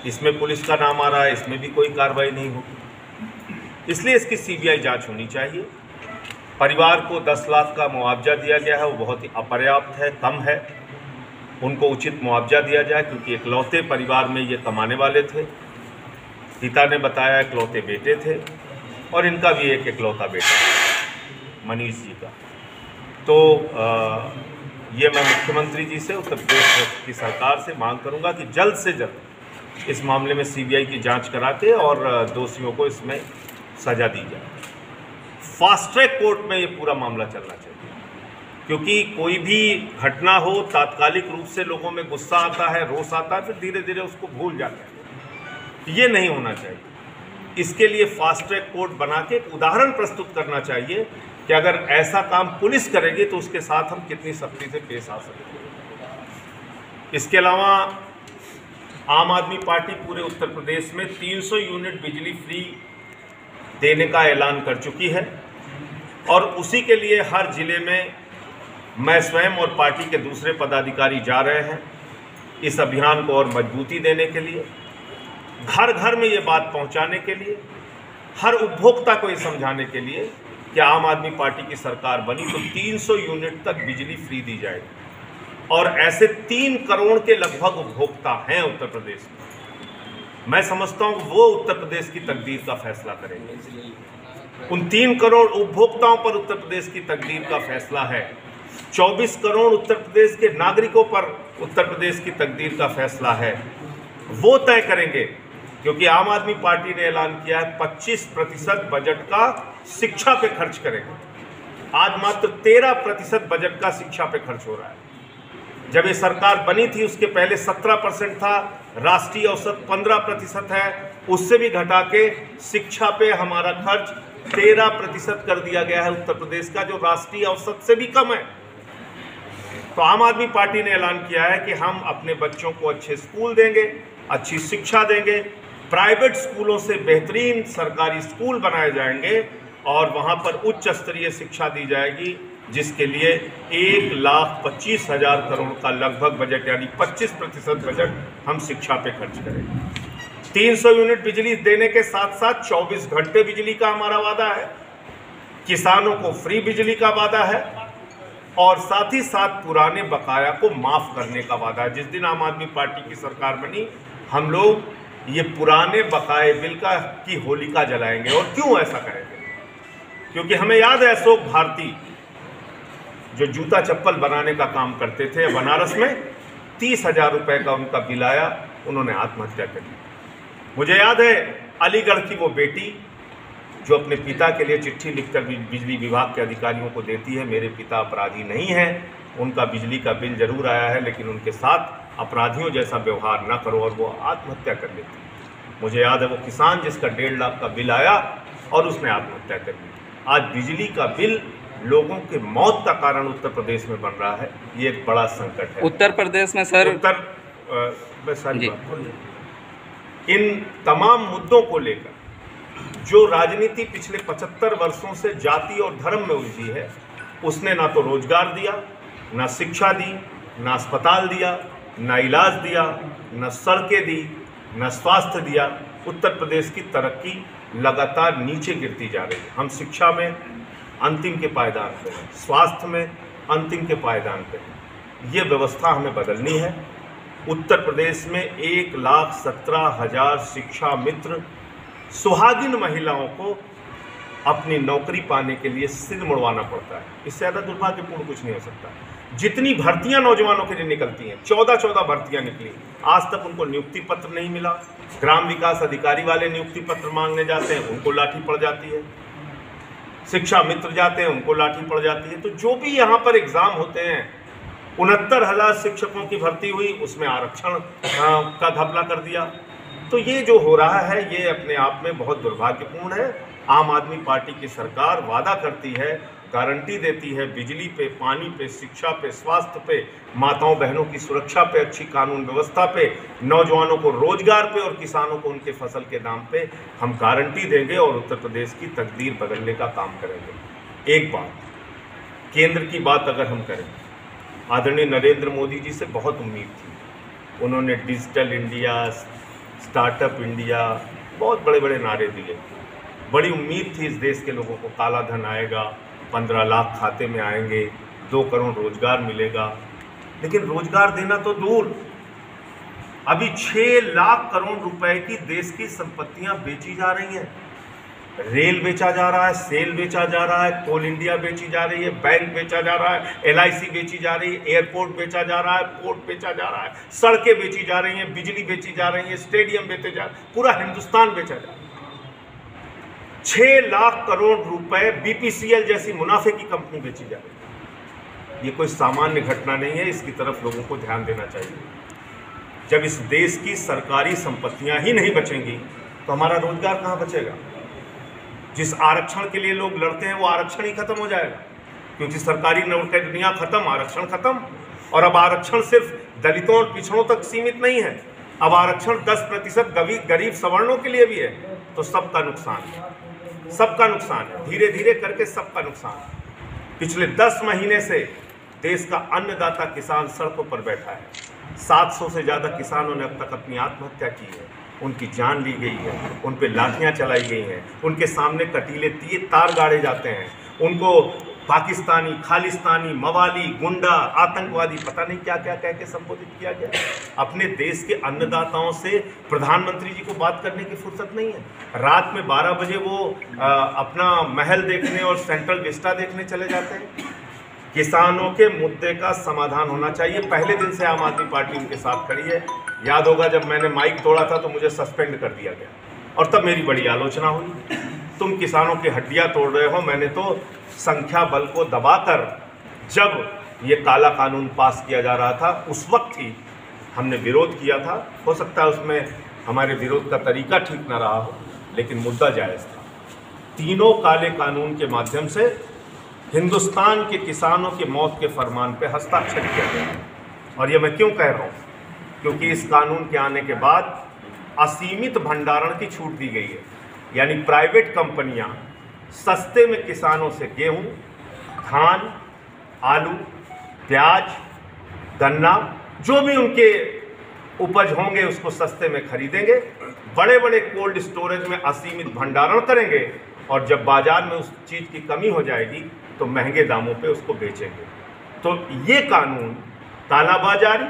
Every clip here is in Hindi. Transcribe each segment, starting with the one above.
इसमें पुलिस का नाम आ रहा है, इसमें भी कोई कार्रवाई नहीं होगी। इसलिए इसकी सीबीआई जांच होनी चाहिए। परिवार को 10 लाख का मुआवजा दिया गया है, वो बहुत ही अपर्याप्त है, कम है। उनको उचित मुआवजा दिया जाए, क्योंकि इकलौते परिवार में ये कमाने वाले थे। पिता ने बताया इकलौते बेटे थे, और इनका भी एक इकलौता बेटा मनीष जी का। तो ये मैं मुख्यमंत्री जी से, उत्तर प्रदेश की सरकार से मांग करूंगा कि जल्द से जल्द इस मामले में सीबीआई की जांच करा के और दोषियों को इसमें सजा दी जाए। फास्ट ट्रैक कोर्ट में ये पूरा मामला चलना चाहिए, क्योंकि कोई भी घटना हो, तात्कालिक रूप से लोगों में गुस्सा आता है, रोष आता है, फिर धीरे धीरे उसको भूल जाते हैं। ये नहीं होना चाहिए। इसके लिए फास्ट ट्रैक कोर्ट बना के एक उदाहरण प्रस्तुत करना चाहिए कि अगर ऐसा काम पुलिस करेगी तो उसके साथ हम कितनी सख्ती से पेश आ सकते हैं। इसके अलावा आम आदमी पार्टी पूरे उत्तर प्रदेश में 300 यूनिट बिजली फ्री देने का ऐलान कर चुकी है, और उसी के लिए हर जिले में मैं स्वयं और पार्टी के दूसरे पदाधिकारी जा रहे हैं इस अभियान को और मजबूती देने के लिए, घर घर में ये बात पहुंचाने के लिए, हर उपभोक्ता को ये समझाने के लिए कि आम आदमी पार्टी की सरकार बनी तो 300 यूनिट तक बिजली फ्री दी जाएगी। और ऐसे 3 करोड़ के लगभग उपभोक्ता हैं उत्तर प्रदेश में। मैं समझता हूं वो उत्तर प्रदेश की तकदीर का फैसला करेंगे। उन 3 करोड़ उपभोक्ताओं पर उत्तर प्रदेश की तकदीर का फैसला है। 24 करोड़ उत्तर प्रदेश के नागरिकों पर उत्तर प्रदेश की तकदीर का फैसला है। वो तय करेंगे, क्योंकि आम आदमी पार्टी ने ऐलान किया है 25% बजट का शिक्षा पे खर्च करेंगे। आज मात्र 13% बजट का शिक्षा पे खर्च हो रहा है। जब ये सरकार बनी थी उसके पहले 17% था, राष्ट्रीय औसत 15% है। उससे भी घटा के शिक्षा पे हमारा खर्च 13% कर दिया गया है उत्तर प्रदेश का, जो राष्ट्रीय औसत से भी कम है। तो आम आदमी पार्टी ने ऐलान किया है कि हम अपने बच्चों को अच्छे स्कूल देंगे, अच्छी शिक्षा देंगे, प्राइवेट स्कूलों से बेहतरीन सरकारी स्कूल बनाए जाएंगे और वहां पर उच्च स्तरीय शिक्षा दी जाएगी, जिसके लिए 1,25,000 करोड़ का लगभग बजट, यानी 25% बजट हम शिक्षा पे खर्च करेंगे। 300 यूनिट बिजली देने के साथ साथ 24 घंटे बिजली का हमारा वादा है, किसानों को फ्री बिजली का वादा है, और साथ ही साथ पुराने बकाया को माफ करने का वादा है। जिस दिन आम आदमी पार्टी की सरकार बनी, हम लोग ये पुराने बकाये बिल की होलिका जलाएंगे। और क्यों ऐसा करेंगे? क्योंकि हमें याद है अशोक भारती जो जूता चप्पल बनाने का काम करते थे बनारस में, 30,000 रुपये का उनका बिल आया, उन्होंने आत्महत्या कर ली। मुझे याद है अलीगढ़ की वो बेटी जो अपने पिता के लिए चिट्ठी लिखकर बिजली विभाग के अधिकारियों को देती है, मेरे पिता अपराधी नहीं हैं, उनका बिजली का बिल जरूर आया है, लेकिन उनके साथ अपराधियों जैसा व्यवहार न करो, और वो आत्महत्या कर लेती। मुझे याद है वो किसान जिसका 1.5 लाख का बिल आया और उसने आत्महत्या कर ली। आज बिजली का बिल लोगों के मौत का कारण उत्तर प्रदेश में बन रहा है। ये एक बड़ा संकट है उत्तर प्रदेश में सर। इन तमाम मुद्दों को लेकर जो राजनीति पिछले 75 वर्षों से जाति और धर्म में उलझी है, उसने ना तो रोजगार दिया, ना शिक्षा दी, ना अस्पताल दिया, ना इलाज दिया, ना सड़कें दी, ना स्वास्थ्य दिया। उत्तर प्रदेश की तरक्की लगातार नीचे गिरती जा रही है। हम शिक्षा में अंतिम के पायदान पे हैं, स्वास्थ्य में अंतिम के पायदान पे हैं। ये व्यवस्था हमें बदलनी है। उत्तर प्रदेश में 1,17,000 शिक्षा मित्र सुहागिन महिलाओं को अपनी नौकरी पाने के लिए सिर मुड़वाना पड़ता है। इससे ज़्यादा दुर्भाग्यपूर्ण कुछ नहीं हो सकता। जितनी भर्तियां नौजवानों के लिए निकलती हैं, 14 भर्तियां निकली, आज तक उनको नियुक्ति पत्र नहीं मिला। ग्राम विकास अधिकारी वाले नियुक्ति पत्र मांगने जाते हैं, उनको लाठी पड़ जाती है। शिक्षा मित्र जाते हैं, उनको लाठी पड़ जाती है। तो जो भी यहाँ पर एग्जाम होते हैं, 69,000 शिक्षकों की भर्ती हुई, उसमें आरक्षण का घपला कर दिया। तो ये जो हो रहा है ये अपने आप में बहुत दुर्भाग्यपूर्ण है। आम आदमी पार्टी की सरकार वादा करती है, गारंटी देती है बिजली पे, पानी पे, शिक्षा पे, स्वास्थ्य पे, माताओं बहनों की सुरक्षा पे, अच्छी कानून व्यवस्था पे, नौजवानों को रोजगार पे और किसानों को उनके फसल के दाम पे हम गारंटी देंगे और उत्तर प्रदेश की तकदीर बदलने का काम करेंगे। एक बात, केंद्र की बात अगर हम करें, आदरणीय नरेंद्र मोदी जी से बहुत उम्मीद थी। उन्होंने डिजिटल इंडिया, स्टार्टअप इंडिया, बहुत बड़े बड़े नारे दिए। बड़ी उम्मीद थी इस देश के लोगों को, काला धन आएगा, 15 लाख खाते में आएंगे, 2 करोड़ रोजगार मिलेगा। लेकिन रोजगार देना तो दूर, अभी 6 लाख करोड़ रुपए की देश की संपत्तियां बेची जा रही हैं। रेल बेचा जा रहा है, सेल बेचा जा रहा है, कोल इंडिया बेची जा रही है, बैंक बेचा जा रहा है, LIC बेची जा रही है, एयरपोर्ट बेचा जा रहा है, पोर्ट बेचा जा रहा है, सड़कें बेची जा रही हैं, बिजली बेची जा रही है, स्टेडियम बेचे जा रहे हैं, पूरा हिंदुस्तान बेचा जा रहा है। 6 लाख करोड़ रुपए BPCL जैसी मुनाफे की कंपनी बेची जा रही है। ये कोई सामान्य घटना नहीं है, इसकी तरफ लोगों को ध्यान देना चाहिए। जब इस देश की सरकारी संपत्तियां ही नहीं बचेंगी तो हमारा रोजगार कहां बचेगा? जिस आरक्षण के लिए लोग लड़ते हैं वो आरक्षण ही खत्म हो जाएगा, क्योंकि सरकारी नौकरियां खत्म, आरक्षण खत्म। और अब आरक्षण सिर्फ दलितों और पिछड़ों तक सीमित नहीं है, अब आरक्षण 10% गरीब सवर्णों के लिए भी है। तो सबका नुकसान है, सबका नुकसान है, धीरे धीरे करके सबका नुकसान है। पिछले 10 महीने से देश का अन्नदाता किसान सड़कों पर बैठा है। 700 से ज़्यादा किसानों ने अब तक अपनी आत्महत्या की है, उनकी जान ली गई है, उन पे लाठियां चलाई गई हैं, उनके सामने कटीले तार गाड़े जाते हैं, उनको पाकिस्तानी, खालिस्तानी, मवाली, गुंडा, आतंकवादी, पता नहीं क्या क्या कह के संबोधित किया गया। अपने देश के अन्नदाताओं से प्रधानमंत्री जी को बात करने की फुर्सत नहीं है। रात में 12 बजे वो अपना महल देखने और सेंट्रल विस्टा देखने चले जाते हैं। किसानों के मुद्दे का समाधान होना चाहिए। पहले दिन से आम आदमी पार्टी उनके साथ खड़ी है। याद होगा जब मैंने माइक तोड़ा था तो मुझे सस्पेंड कर दिया गया और तब मेरी बड़ी आलोचना हुई, तुम किसानों की हड्डियां तोड़ रहे हो। मैंने तो संख्या बल को दबाकर, जब ये काला कानून पास किया जा रहा था उस वक्त ही हमने विरोध किया था। हो सकता है उसमें हमारे विरोध का तरीका ठीक ना रहा हो, लेकिन मुद्दा जायज़ था। तीनों काले कानून के माध्यम से हिंदुस्तान के किसानों की मौत के फरमान पे हस्ताक्षर किया गया। और ये मैं क्यों कह रहा हूँ? क्योंकि इस कानून के आने के बाद असीमित भंडारण की छूट दी गई है, यानी प्राइवेट कंपनियां सस्ते में किसानों से गेहूं, धान, आलू, प्याज, गन्ना, जो भी उनके उपज होंगे उसको सस्ते में खरीदेंगे, बड़े बड़े कोल्ड स्टोरेज में असीमित भंडारण करेंगे और जब बाजार में उस चीज़ की कमी हो जाएगी तो महंगे दामों पे उसको बेचेंगे। तो ये कानून कालाबाजारी,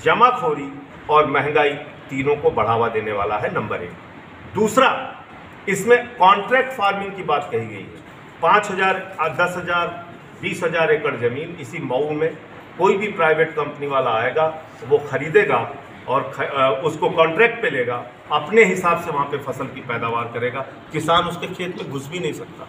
जमाखोरी और महंगाई तीनों को बढ़ावा देने वाला है, नंबर 1। दूसरा, इसमें कॉन्ट्रैक्ट फार्मिंग की बात कही गई है। 5,000, 10,000, 20,000 एकड़ ज़मीन इसी मऊ में कोई भी प्राइवेट कंपनी वाला आएगा, वो खरीदेगा और उसको कॉन्ट्रैक्ट पे लेगा, अपने हिसाब से वहाँ पे फसल की पैदावार करेगा। किसान उसके खेत में घुस भी नहीं सकता।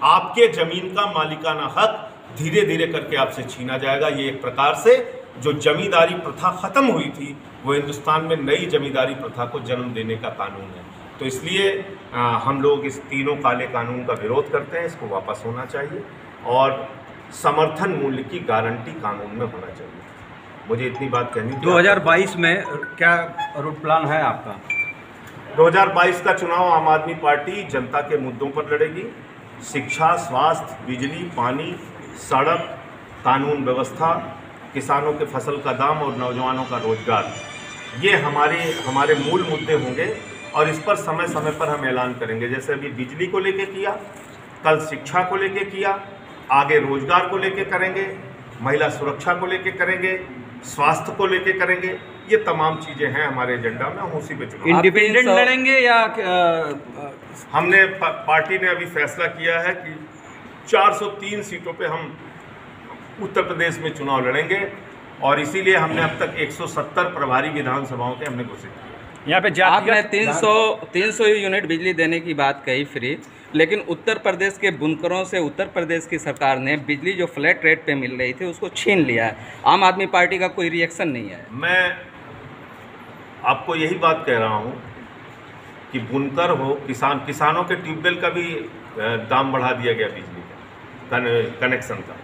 आपके ज़मीन का मालिकाना हक धीरे धीरे करके आपसे छीना जाएगा। ये एक प्रकार से जो जमींदारी प्रथा ख़त्म हुई थी, वो हिंदुस्तान में नई जमींदारी प्रथा को जन्म देने का कानून है। तो इसलिए हम लोग इस तीनों काले कानून का विरोध करते हैं। इसको वापस होना चाहिए और समर्थन मूल्य की गारंटी कानून में होना चाहिए। मुझे इतनी बात कहनी थी। 2022 में क्या रूट प्लान है आपका? 2022 का चुनाव आम आदमी पार्टी जनता के मुद्दों पर लड़ेगी। शिक्षा, स्वास्थ्य, बिजली, पानी, सड़क, कानून व्यवस्था, किसानों के फसल का दाम और नौजवानों का रोजगार, ये हमारे मूल मुद्दे होंगे और इस पर समय समय पर हम ऐलान करेंगे। जैसे अभी बिजली को लेके किया, कल शिक्षा को लेके किया, आगे रोजगार को लेके करेंगे, महिला सुरक्षा को लेके करेंगे, स्वास्थ्य को लेके करेंगे। ये तमाम चीज़ें हैं हमारे एजेंडा में, हम उसी पे चुनाव। इंडिपेंडेंट लड़ेंगे या हमने पार्टी ने अभी फैसला किया है कि 403 सीटों पे हम उत्तर प्रदेश में चुनाव लड़ेंगे और इसीलिए हमने अब तक 170 प्रभारी विधानसभाओं के हमने घोषित किया। यहाँ पे आपने 300 यूनिट बिजली देने की बात कही फ्री, लेकिन उत्तर प्रदेश के बुनकरों से उत्तर प्रदेश की सरकार ने बिजली जो फ्लैट रेट पे मिल रही थी उसको छीन लिया है। आम आदमी पार्टी का कोई रिएक्शन नहीं है। मैं आपको यही बात कह रहा हूँ कि बुनकर हो, किसानों के ट्यूबवेल का भी दाम बढ़ा दिया गया बिजली का, कनेक्शन का।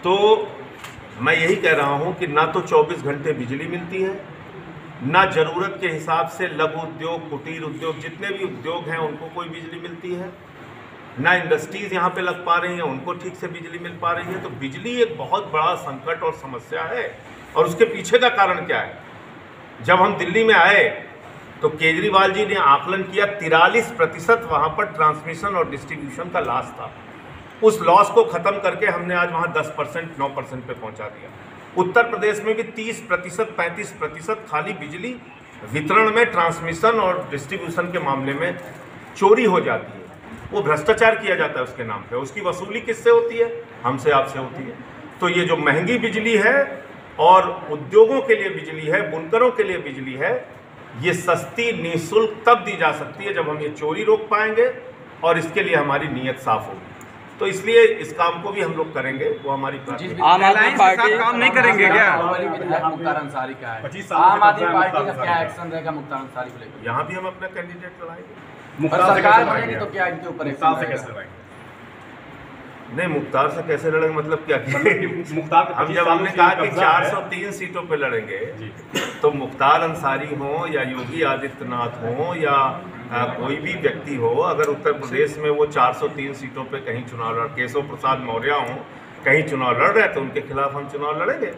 तो मैं यही कह रहा हूँ कि ना तो 24 घंटे बिजली मिलती है, ना ज़रूरत के हिसाब से लघु उद्योग, कुटीर उद्योग, जितने भी उद्योग हैं उनको कोई बिजली मिलती है, ना इंडस्ट्रीज़ यहाँ पे लग पा रही हैं, उनको ठीक से बिजली मिल पा रही है। तो बिजली एक बहुत बड़ा संकट और समस्या है। और उसके पीछे का कारण क्या है? जब हम दिल्ली में आए तो केजरीवाल जी ने आकलन किया 43% वहाँ पर ट्रांसमिशन और डिस्ट्रीब्यूशन का लॉस था। उस लॉस को ख़त्म करके हमने आज वहाँ 10% 9% पे पहुँचा दिया। उत्तर प्रदेश में भी 30% 35% खाली बिजली वितरण में, ट्रांसमिशन और डिस्ट्रीब्यूशन के मामले में चोरी हो जाती है। वो भ्रष्टाचार किया जाता है उसके नाम पे। उसकी वसूली किससे होती है? हमसे, आपसे होती है। तो ये जो महंगी बिजली है और उद्योगों के लिए बिजली है, बुनकरों के लिए बिजली है, ये सस्ती निःशुल्क तब दी जा सकती है जब हम ये चोरी रोक पाएंगे और इसके लिए हमारी नीयत साफ होगी। तो इसलिए इस काम को भी हम लोग करेंगे, वो हमारी प्राथमिकता। आम आदमी पार्टी काम नहीं करेंगे क्या? मुख्तार अंसारी का है, आम आदमी पार्टी का क्या एक्शन रहेगा मुख्तार अंसारी को लेकर? यहाँ भी हम अपना कैंडिडेट लड़ाएंगे। अगर सरकार बनेगी तो क्या इनके ऊपर एक्शन मुख्तार से कैसे लड़ाएंगे? नहीं, मुख्तार से कैसे लड़ेंगे मतलब क्या? मुख्तार हम जब हमने कहा कि 403 सीटों पे लड़ेंगे, तो मुख्तार अंसारी हो या योगी आदित्यनाथ हो या कोई भी व्यक्ति हो, अगर उत्तर प्रदेश में वो 403 सीटों पे कहीं चुनाव लड़, केशव प्रसाद मौर्य हो कहीं चुनाव लड़ रहे हैं, तो उनके खिलाफ हम चुनाव लड़ेंगे।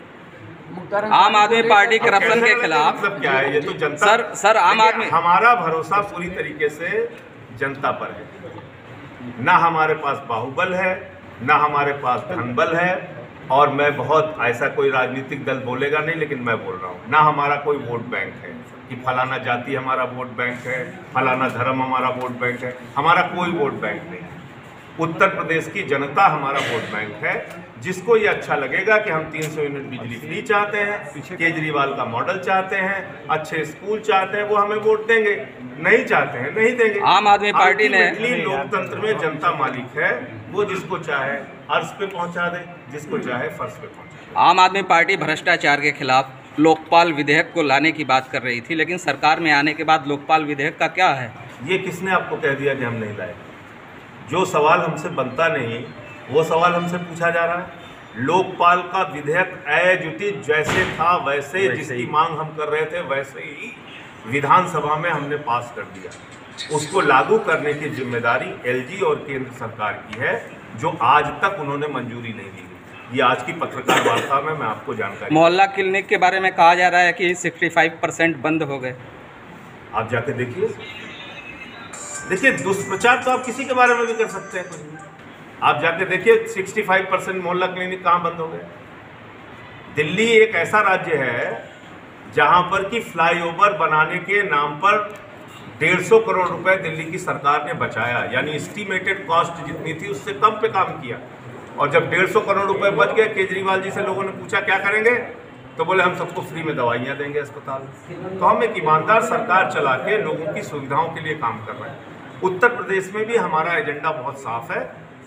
आम आदमी पार्टी करप्शन के खिलाफ मतलब क्या है? ये तो जनता सर आम आदमी, हमारा भरोसा पूरी तरीके से जनता पर है। ना हमारे पास बाहुबल है, ना हमारे पास धनबल है, और मैं बहुत ऐसा कोई राजनीतिक दल बोलेगा नहीं, लेकिन मैं बोल रहा हूँ, ना हमारा कोई वोट बैंक है कि फलाना जाति हमारा वोट बैंक है, फलाना धर्म हमारा वोट बैंक है। हमारा कोई वोट बैंक नहीं है। उत्तर प्रदेश की जनता हमारा वोट बैंक है। जिसको ये अच्छा लगेगा कि हम 300 यूनिट बिजली फ्री चाहते हैं, केजरीवाल का मॉडल चाहते हैं, अच्छे स्कूल चाहते हैं, वो हमें वोट देंगे। नहीं चाहते हैं, नहीं देंगे। आम आदमी पार्टी ने, लोकतंत्र में जनता मालिक है, वो जिसको चाहे अर्श पे पहुंचा दे, जिसको चाहे फर्श पे पहुंचा दे। आम आदमी पार्टी भ्रष्टाचार के खिलाफ लोकपाल विधेयक को लाने की बात कर रही थी, लेकिन सरकार में आने के बाद लोकपाल विधेयक का क्या है? ये किसने आपको कह दिया कि हम नहीं लाए? जो सवाल हमसे बनता नहीं, वो सवाल हमसे पूछा जा रहा है। लोकपाल का विधेयक एज इट इज जैसे था वैसे, जिसकी मांग हम कर रहे थे वैसे ही विधानसभा में हमने पास कर दिया। उसको लागू करने की जिम्मेदारी एलजी और केंद्र सरकार की है, जो आज तक उन्होंने मंजूरी नहीं दी। ये आज की पत्रकार वार्ता में मैं आपको जानकारी। मोहल्ला क्लिनिक के बारे में कहा जा रहा है कि 65% बंद हो गए। आप जाके देखिए, दुष्प्रचार तो आप किसी के बारे में भी कर सकते हैं। आप जाके देखिए 65% मोहल्ला क्लिनिक कहाँ बंद हो गए। दिल्ली एक ऐसा राज्य है जहाँ पर कि फ्लाईओवर बनाने के नाम पर 150 करोड़ रुपए दिल्ली की सरकार ने बचाया, यानी एस्टीमेटेड कॉस्ट जितनी थी उससे कम पे काम किया। और जब 150 करोड़ रुपए बच गए, केजरीवाल जी से लोगों ने पूछा क्या करेंगे, तो बोले हम सबको फ्री में दवाइयाँ देंगे अस्पताल। तो हम एक ईमानदार सरकार चला के लोगों की सुविधाओं के लिए काम कर रहे हैं। उत्तर प्रदेश में भी हमारा एजेंडा बहुत साफ है।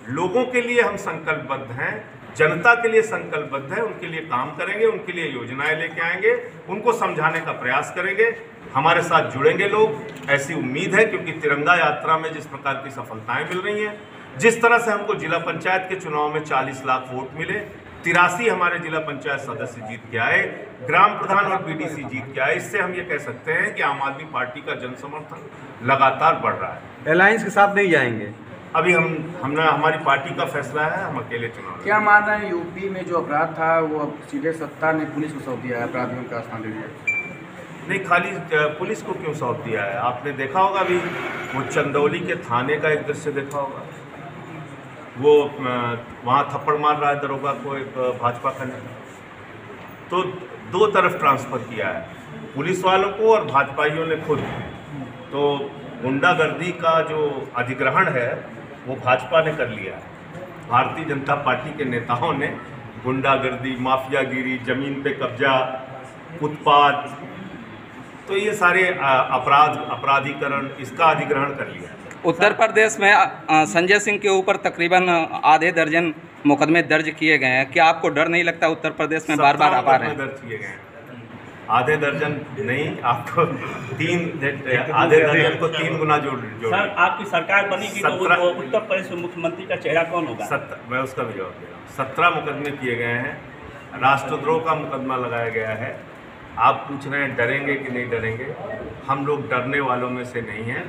लोगों के लिए हम संकल्पबद्ध हैं, जनता के लिए संकल्पबद्ध हैं, उनके लिए काम करेंगे, उनके लिए योजनाएं लेके आएंगे, उनको समझाने का प्रयास करेंगे। हमारे साथ जुड़ेंगे लोग, ऐसी उम्मीद है, क्योंकि तिरंगा यात्रा में जिस प्रकार की सफलताएं मिल रही हैं, जिस तरह से हमको जिला पंचायत के चुनाव में 40 लाख वोट मिले, 83 हमारे जिला पंचायत सदस्य जीत के आए, ग्राम प्रधान और बीडीसी जीत के आए, इससे हम ये कह सकते हैं कि आम आदमी पार्टी का जन समर्थन लगातार बढ़ रहा है। अलायंस के साथ नहीं जाएंगे। अभी हमने, हमारी पार्टी का फैसला है, हम अकेले चुनाव। क्या मान रहे हैं यूपी में जो अपराध था वो अब सीधे सत्ता ने पुलिस को सौंप दिया है, अपराधियों का स्थान ले लिया? नहीं, खाली पुलिस को क्यों सौंप दिया है? आपने देखा होगा अभी वो चंदौली के थाने का एक दृश्य देखा होगा, वो वहाँ थप्पड़ मार रहा है दरोगा को एक भाजपा का नेता। तो दो तरफ ट्रांसफ़र किया है, पुलिस वालों को और भाजपाइयों ने खुद। तो गुंडागर्दी का जो अधिग्रहण है वो भाजपा ने कर लिया है। भारतीय जनता पार्टी के नेताओं ने गुंडागर्दी, माफियागिरी, ज़मीन पे कब्जा, उत्पात, तो ये सारे अपराधीकरण, इसका अधिग्रहण कर लिया है। उत्तर प्रदेश में संजय सिंह के ऊपर तकरीबन आधे दर्जन मुकदमे दर्ज किए गए हैं। क्या आपको डर नहीं लगता उत्तर प्रदेश में बार बार आ रहे हैं? दर्ज किए गए हैं, आधे दर्जन नहीं, आपको आधे दर्जन को 3 गुना जोड़। सर, आपकी सरकार बनेगी तो उत्तर प्रदेश में मुख्यमंत्री का चेहरा कौन होगा? मैं उसका भी जवाब दे रहा हूँ। 17 मुकदमे किए गए हैं, राष्ट्रद्रोह का मुकदमा लगाया गया है। आप पूछ रहे हैं डरेंगे कि नहीं डरेंगे? हम लोग डरने वालों में से नहीं हैं,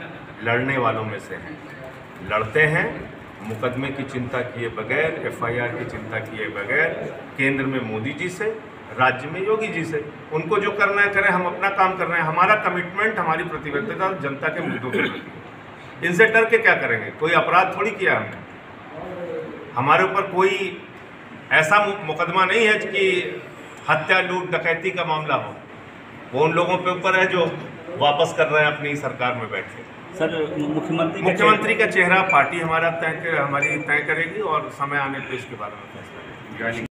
लड़ने वालों में से हैं। लड़ते हैं मुकदमे की चिंता किए बगैर, FIR की चिंता किए बगैर, केंद्र में मोदी जी से राज्य में योगी जी से। उनको जो करना है करें, हम अपना काम कर रहे हैं। हमारा कमिटमेंट, हमारी प्रतिबद्धता जनता के मुद्दों के प्रति है। इनसे डर के क्या करेंगे? कोई अपराध थोड़ी किया हमने। हमारे ऊपर कोई ऐसा मुकदमा नहीं है कि हत्या, लूट, डकैती का मामला हो। वो उन लोगों पे ऊपर है जो वापस कर रहे हैं अपनी सरकार में बैठ के। सर, मुख्यमंत्री का चेहरा पार्टी हमारी तय करेगी और समय आने पर इसके बारे में फैसला करेगी।